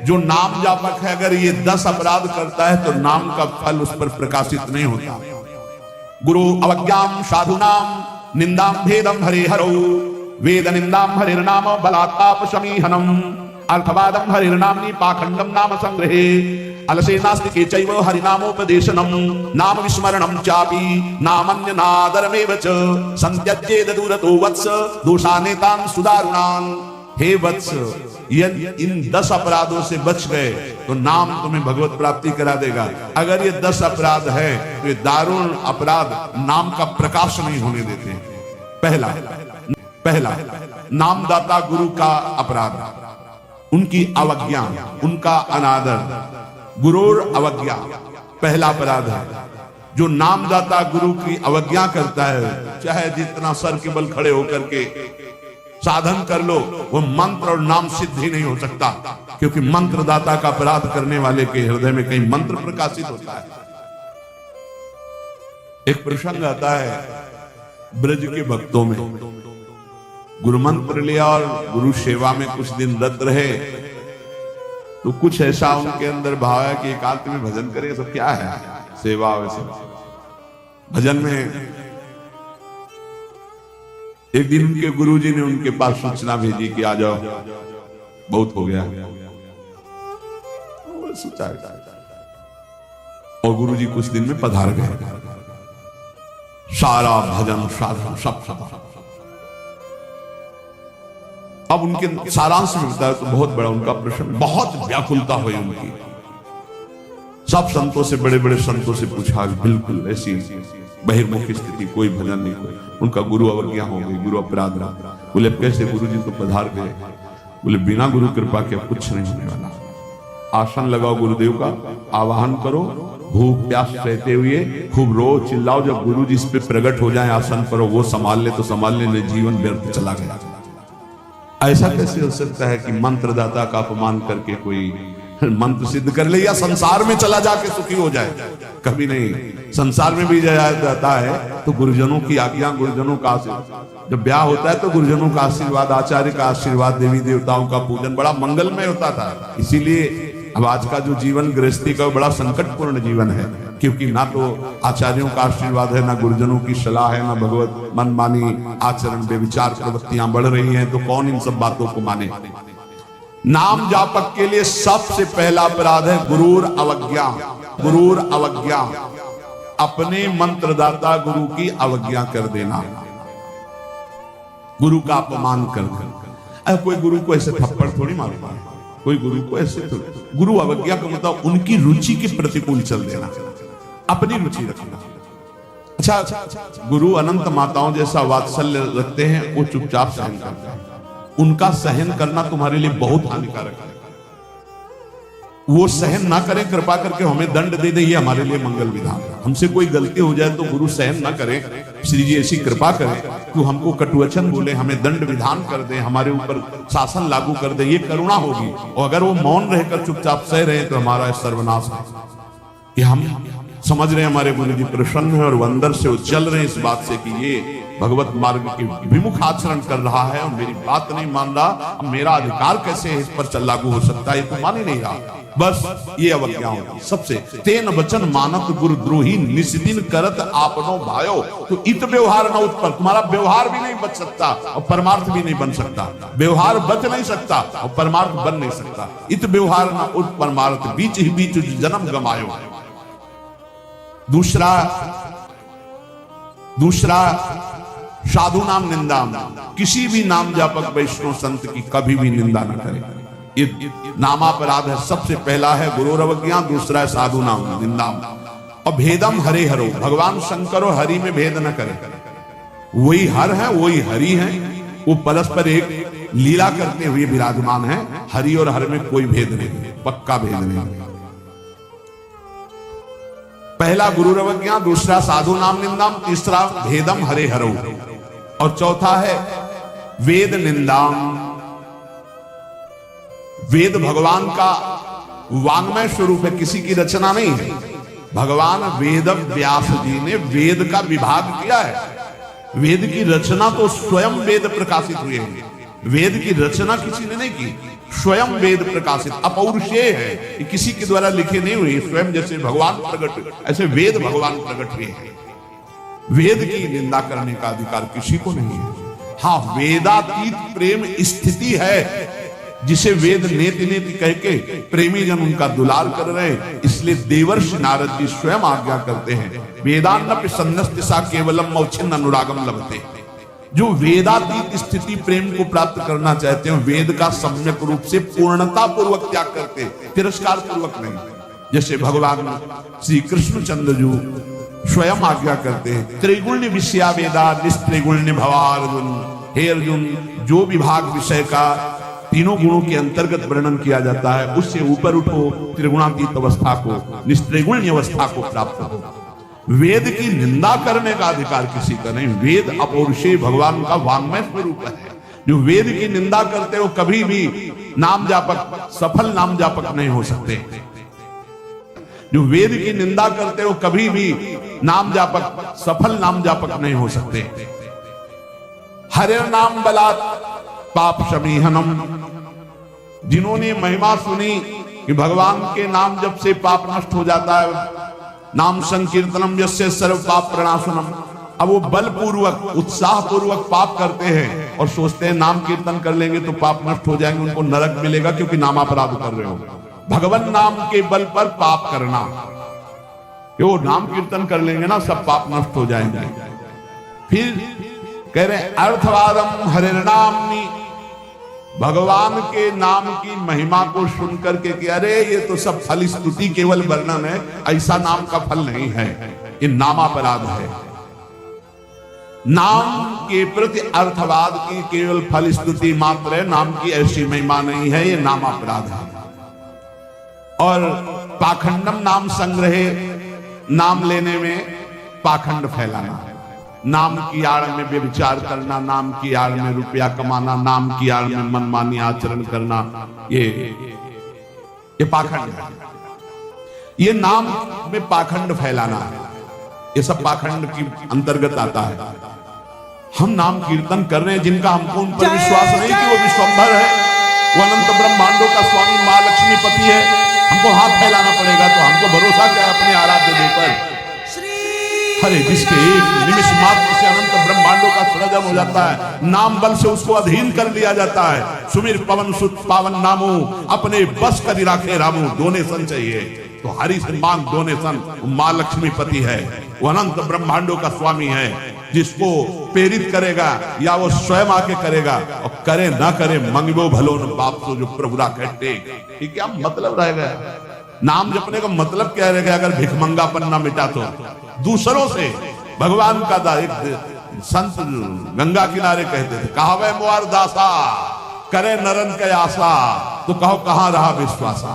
जो नाम जापक है अगर ये 10 अपराध करता है तो नाम का फल उस पर प्रकाशित नहीं होता। गुरु अवज्ञाम साधुनाम निंदाम भेदम हरे हरौ वेद निंदाम हरिर्नाम बलात्ताप शमीहनम अर्थवादम हरिर्नाम्नि पाखंडम नाम संग्रहे अलसे नास्तिके चैव हरिनामोपदेशनम नाम विस्मरणम चापि नामन्यनादरमेव च संत्यज्येद दूरतो वत्स दोषानेतान सुदारुणान। हे वत्स, इन 10 अपराधों से बच गए तो नाम तुम्हें भगवत प्राप्ति करा देगा। अगर ये 10 अपराध है तो ये दारुण अपराध नाम का प्रकाश नहीं होने देते। पहला नामदाता गुरु का अपराध, उनकी अवज्ञा, उनका अनादर। गुरुर अवज्ञा पहला अपराध है। जो नामदाता गुरु की अवज्ञा करता है, चाहे जितना सर के बल खड़े होकर के साधन कर लो, वो मंत्र और नाम सिद्ध ही नहीं हो सकता, क्योंकि मंत्रदाता का अपराध करने वाले के हृदय में कहीं मंत्र प्रकाशित होता है। एक प्रसंग आता है ब्रज के भक्तों में, गुरु मंत्र लिया और गुरु सेवा में कुछ दिन रत रहे, तो कुछ ऐसा उनके अंदर भाव है कि एकांत में भजन करें। सब क्या है सेवा, वैसे भजन में एक दिन उनके गुरुजी ने उनके पास सूचना भेजी कि आ जाओ, बहुत हो गया। और गुरुजी कुछ दिन में पधार गए। सारा भजन साधन सब अब उनके सारांश में बताया तो बहुत बड़ा उनका प्रश्न, बहुत व्याकुलता हुई उनकी। सब संतों से, बड़े बड़े संतों से पूछा, बिल्कुल ऐसी बहिर्मुखी स्थिति, कोई भजन नहीं, कोई। उनका गुरु अवज्ञा हो गई, गुरु अपराध रहा। बोले कैसे? गुरु जी तो पधार गए। बोले बिना गुरु कृपा के कुछ नहीं होने वाला। आसन लगाओ, गुरुदेव का आवाहन करो, भूख प्यास रहते हुए खूब रो चिल्लाओ, जब गुरु जी इस पे प्रकट हो जाए आसन पर, वो संभाल ले तो संभाल ले, जीवन व्यर्थ चला गया। ऐसा कैसे हो सकता है कि मंत्रदाता का अपमान करके कोई मंत्र सिद्ध कर ले या संसार में चला जाके सुखी हो जाए? कभी नहीं। संसार में भी जाया जाता है तो गुरुजनों की आज्ञा, गुरुजनों का आशीर्वाद। जब ब्याह होता है तो गुरुजनों का आशीर्वाद, आचार्य का आशीर्वाद, देवी देवताओं का पूजन बड़ा मंगलमय होता था। इसीलिए अब आज का जो जीवन गृहस्थी का बड़ा संकटपूर्ण जीवन है, क्योंकि ना तो आचार्यों का आशीर्वाद है, ना गुरुजनों की सलाह है, ना भगवत मनमानी आचरण बेविचार प्रवृत्तियां बढ़ रही हैं, तो कौन इन सब बातों को माने? नाम जापक के लिए सबसे पहला अपराध है गुरूर अवज्ञा। गुरूर अवज्ञा, अपने मंत्रदाता गुरु की अवज्ञा कर देना, गुरु का अपमान कर देना। कोई गुरु को ऐसे थप्पड़ थोड़ी मारता है, कोई गुरु को ऐसे थोड़ी। गुरु अवज्ञा का मतलब उनकी रुचि के प्रतिकूल चल देना, अपनी रुचि रखना। अच्छा, गुरु अनंत माताओं जैसा वात्सल्य रखते हैं, वो चुपचाप सहन करते हैं। उनका सहन करना तुम्हारे लिए बहुत हानिकारक है। वो सहन ना करें, कृपा करके हमें दंड दे दे, ये हमारे लिए मंगल विधान है। हमसे कोई गलती हो जाए तो गुरु सहन ना करें, श्री जी ऐसी कृपा करें कि हमको कटुवचन बोले, हमें दंड विधान कर दे, हमारे ऊपर शासन लागू कर दे, ये करुणा होगी। और अगर वो मौन रहकर चुपचाप सह रहे तो हमारा सर्वनाश है। कि हम समझ रहे हैं हमारे गुरु जी प्रसन्न है, और वो अंदर से वो चल रहे हैं इस बात से कि ये भगवत मार्ग के विमुख आचरण कर रहा है और मेरी बात नहीं मान रहा, मेरा अधिकार कैसे इस पर लागू हो सकता है, ये तो मान ही नहीं रहा। बस ये अवज्ञा होती सबसे। तेन वचन मानत गुरुद्रोही निस्दिन करत आपनो भायो। तो इत व्यवहार न उत्पन्न, तुम्हारा व्यवहार भी नहीं बच सकता और परमार्थ भी नहीं बन सकता। व्यवहार बच नहीं सकता और परमार्थ बन नहीं सकता। इत व्यवहार न उत परमार्थ, बीच ही बीच जन्म गमायो। दूसरा साधु नाम निंदा, किसी भी नाम जापक वैष्णव संत की कभी भी निंदा न करें। ये नामापराध है। सबसे पहला है गुरु अवज्ञा, दूसरा है साधु नाम निंदा। और भेदम हरे हरो, भगवान शंकर और हरि में भेद न करें। वही हर है, वही हरि है, वो परस्पर एक लीला करते हुए विराजमान है। हरि और हर में कोई भेद नहीं, पक्का भेद नहीं। पहला गुरु अवज्ञा, दूसरा साधु नाम निंदा, तीसरा भेदम हरे हरो, और चौथा है वेद निंदा। वेद भगवान का वांग्मय स्वरूप है, किसी की रचना नहीं है। भगवान वेद व्यास जी ने वेद का विभाग किया है। वेद की रचना तो स्वयं वेद प्रकाशित हुए हैं, वेद की रचना किसी ने नहीं की। स्वयं वेद प्रकाशित, अपौरुषेय है, ये किसी के द्वारा लिखे नहीं हुए, स्वयं जैसे भगवान प्रकट, ऐसे वेद भगवान प्रकट हुए हैं। वेद की निंदा करने का अधिकार किसी को नहीं है। हाँ, वेदातीत प्रेम स्थिति है जिसे वेद नेति नेति कह के प्रेमी जन उनका दुलार कर रहे हैं। इसलिए देवर्षि नारद जी स्वयं आज्ञा करते हैं, वेदान्नपि सन्नस्तिसा केवलम मौछिन्न अनुरागम लभते। जो वेदातीत स्थिति प्रेम को प्राप्त करना चाहते हैं, वेद का सम्यक रूप से पूर्णता पूर्वक त्याग करते, तिरस्कार पूर्वक नहीं। जैसे भगवान श्री कृष्णचंद्र जी स्वयं आज्ञा करते हैं, त्रिगुण्य विषया वेदा निस्त्रिगुण्य भवा अर्जुन। हे अर्जुन, जो विभाग विषय का तीनों गुणों के अंतर्गत वर्णन किया जाता है, उससे ऊपर उठो, त्रिगुणातीत अवस्था को, निस्त्रिगुण्य अवस्था को प्राप्त हो। वेद की निंदा करने का अधिकार किसी का नहीं। वेद अपौरुषेय भगवान का वाङ्मय स्वरूप है। जो वेद की निंदा करते हो कभी भी नाम जापक, सफल नाम जापक नहीं हो सकते। जो वेद की निंदा करते हो कभी भी नाम जापक, सफल नाम जापक नहीं हो सकते। हरे नाम बलात् पाप शमीहनम। जिन्होंने महिमा सुनी कि भगवान के नाम जप से पाप नष्ट हो जाता है, नाम संकीर्तनम यस्य सर्व पाप प्रणाशनम। अब वो बलपूर्वक, उत्साह पूर्वक पाप करते हैं और सोचते हैं नाम कीर्तन कर लेंगे तो पाप नष्ट हो जाएंगे, उनको नरक मिलेगा क्योंकि नामापराध कर रहे हो। भगवान नाम के बल पर पाप करना, वो नाम कीर्तन कर लेंगे ना सब पाप नष्ट हो जाएंगे। फिर कह रहे अर्थवादम हरे नामनी, भगवान के नाम की महिमा को सुन करके कि अरे ये तो सब फल स्तुति केवल वर्णन है, ऐसा नाम का फल नहीं है, ये नामापराध है। नाम के प्रति अर्थवाद की केवल फल स्तुति मात्र है, नाम की ऐसी महिमा नहीं है, ये नामापराध है। और पाखंडम नाम संग्रहे, नाम लेने में पाखंड फैलाना, नाम की आड़ में व्यभिचार करना, नाम की आड़ में रुपया कमाना, नाम की आड़ में मनमानी आचरण करना, ये पाखंड है। ये नाम में पाखंड फैलाना है, ये सब पाखंड की अंतर्गत आता है। हम नाम कीर्तन कर रहे हैं, जिनका हमको उन पर विश्वास नहीं कि वो विश्वंभर है, वो अनंत ब्रह्मांडों का स्वामी मां लक्ष्मी पति है, हमको हाथ फैलाना पड़ेगा। तो हमको भरोसा क्या है अपने आराध्य देव पर? अरे जिसके एक निमिष मात्र से अनंत ब्रह्मांडों का सृजन हो जाता है, नाम बल से उसको अधीन कर लिया जाता है। सुमिर पवन सुत पावन नामो, अपने बस कर राखे रामो। डोनेशन चाहिए तो हरि से मांग डोनेशन। मां लक्ष्मी पति है, वो अनंत ब्रह्मांडों का स्वामी है, जिसको प्रेरित करेगा या वो स्वयं आके करेगा, और करे ना करे मंगबो भलो न बाप तो जो प्रभुरा कहते। ये क्या मतलब रहेगा? नाम जपने का मतलब क्या रहेगा अगर भिखमंगापन ना मिटा तो? दूसरों से भगवान का एक संत गंगा किनारे कहते थे, कहावे मुआर दासा करे नरन के आशा, तो कहो कहां रहा विश्वासा,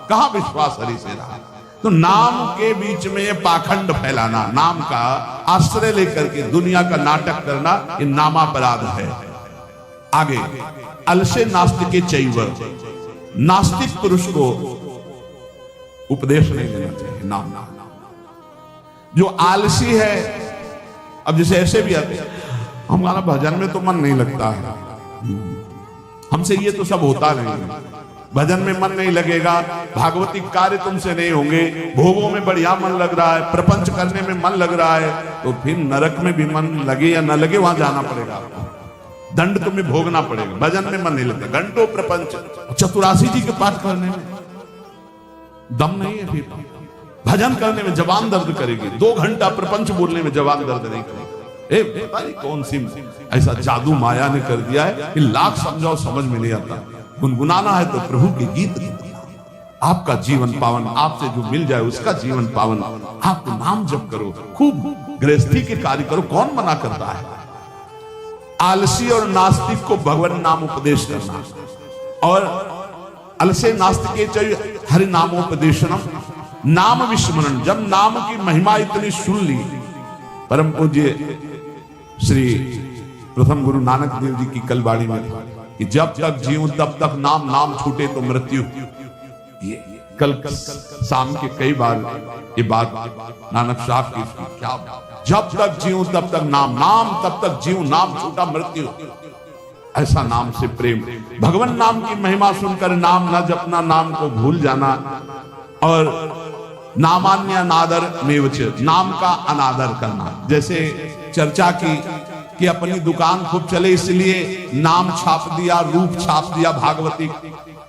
कहां विश्वास हरि से रहा। तो नाम के बीच में ये पाखंड फैलाना, नाम का आश्रय लेकर के दुनिया का नाटक करना, ये नामापराध है। आगे अलसे नास्तिके चैव, नास्तिक पुरुष को उपदेश नहीं देना चाहिए नाम। जो आलसी है, अब जैसे ऐसे भी आते हैं, हमारा भजन में तो मन नहीं लगता है, हमसे ये तो सब होता नहीं है, भजन में मन नहीं लगेगा, भागवती कार्य तुमसे नहीं होंगे, भोगों में बढ़िया मन लग रहा है, प्रपंच करने में मन लग रहा है, तो फिर नरक में भी मन लगे या न लगे वहां जाना पड़ेगा, दंड तुम्हें भोगना पड़ेगा। भजन में मन नहीं लगता, घंटों प्रपंच, चतुरासी जी के पाठ करने में दम नहीं है, फिर भजन करने में जवान दर्द करेगी, 2 घंटा प्रपंच बोलने में जवान दर्द नहीं करेगी। पता नहीं कौन सी ऐसा जादू माया ने कर दिया है कि लाख समझाओ समझ में नहीं आता। गुनगुनाना है तो प्रभु के गीत, आपका जीवन पावन, आपसे जो मिल जाए उसका जीवन पावन। आप नाम जप करो, खूब गृहस्थी के कार्य करो, कौन मना करता है? आलसी और नास्तिक को भगवान नाम उपदेश करना, और अलसे नास्तिके चाहिए हरि नामोपदेशनम, नाम विस्मरण। जब नाम की महिमा इतनी सुन ली, परम पूज्य श्री प्रथम गुरु नानक देव जी की कल वाणी में कि जब तक जीऊं तब तक नाम, नाम छूटे तो मृत्यु। ये कल शाम के कई बार ये बात नानक साहब की, क्या जब तक जीऊं तब तक नाम, नाम तब तक जीऊं, नाम छूटा मृत्यु। ऐसा नाम से प्रेम, भगवान नाम की महिमा सुनकर नाम न जपना, नाम को भूल जाना, और नामान्य अनादर मेवच, नाम का अनादर करना। जैसे चर्चा की कि अपनी दुकान खूब चले इसलिए नाम छाप दिया, रूप छाप दिया भागवती,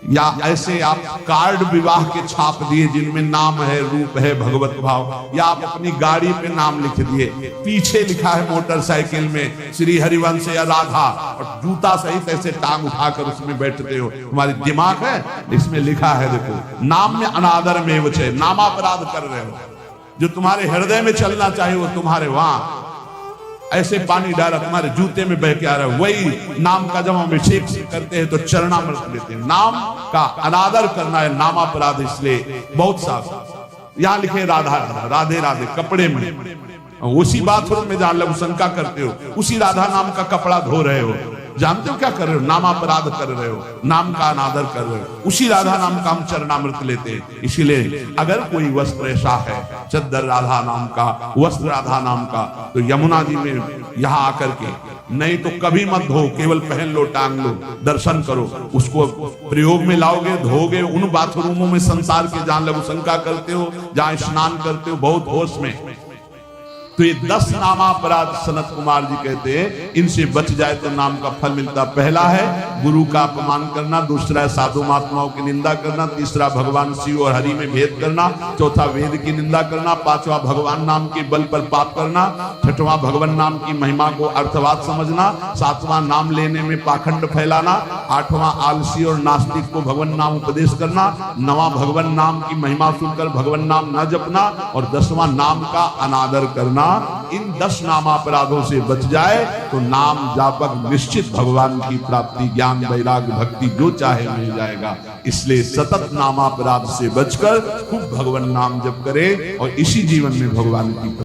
या ऐसे आप कार्ड विवाह के छाप दिए जिनमें नाम है, रूप है, भगवत भाव, या आप अपनी गाड़ी पे नाम लिख दिए, पीछे लिखा है मोटरसाइकिल में श्री हरिवंश या राधा, और जूता सहित ऐसे टांग उठाकर उसमें बैठते हो, तुम्हारी दिमाग है इसमें लिखा है, देखो नाम में अनादर में वचे, नामापराध कर रहे हो। जो तुम्हारे हृदय में चलना चाहिए वो तुम्हारे वहां ऐसे पानी डाला तुम्हारे जूते में बह के आ रहा है। वही नाम का जब हम अभिषेक करते हैं तो चरणामृत लेते हैं। नाम का अनादर करना है नामापराध, इसलिए बहुत साफ यहां लिखे राधा राधा, राधे राधे कपड़े में, उसी बाथरूम में जहां लघु शंका करते हो उसी राधा नाम का कपड़ा धो रहे हो, जानते हो क्या कर रहे हो? नामापराध कर रहे हो, नाम का अनादर कर रहे हो। उसी राधा नाम का हम चरणामृत लेते हैं। इसीलिए अगर कोई वस्त्र ऐसा है चद्दर राधा नाम का, वस्त्र राधा नाम का, तो यमुना जी में यहाँ आकर के, नहीं तो कभी मत धो, केवल पहन लो, टांग लो, दर्शन करो, उसको प्रयोग में लाओगे, धोगे उन बाथरूमों में संसार के जहां लघु शंका करते हो, जहां स्नान करते हो बहुत होश में। तो ये 10 नामापराध सनत कुमार जी कहते हैं, इनसे बच जाए तो नाम का फल मिलता। पहला है गुरु का अपमान करना, दूसरा है साधु महात्माओं की निंदा करना, तीसरा भगवान शिव और हरि में भेद करना, चौथा वेद की निंदा करना, पांचवा भगवान नाम के बल पर पाप करना, छठवां भगवान नाम की महिमा को अर्थवाद समझना, सातवां नाम लेने में पाखंड फैलाना, आठवां आलसी और नास्तिक को भगवान नाम उपदेश करना, नवां भगवान नाम की महिमा सुनकर भगवान नाम न जपना, और 10वां नाम का अनादर करना। इन 10 नामापराधों से बच जाए तो नाम जापक निश्चित भगवान की प्राप्ति, ज्ञान, वैराग्य, भक्ति जो चाहे मिल जाएगा। इसलिए सतत नामापराध से बचकर खूब भगवान नाम जप करे और इसी जीवन में भगवान की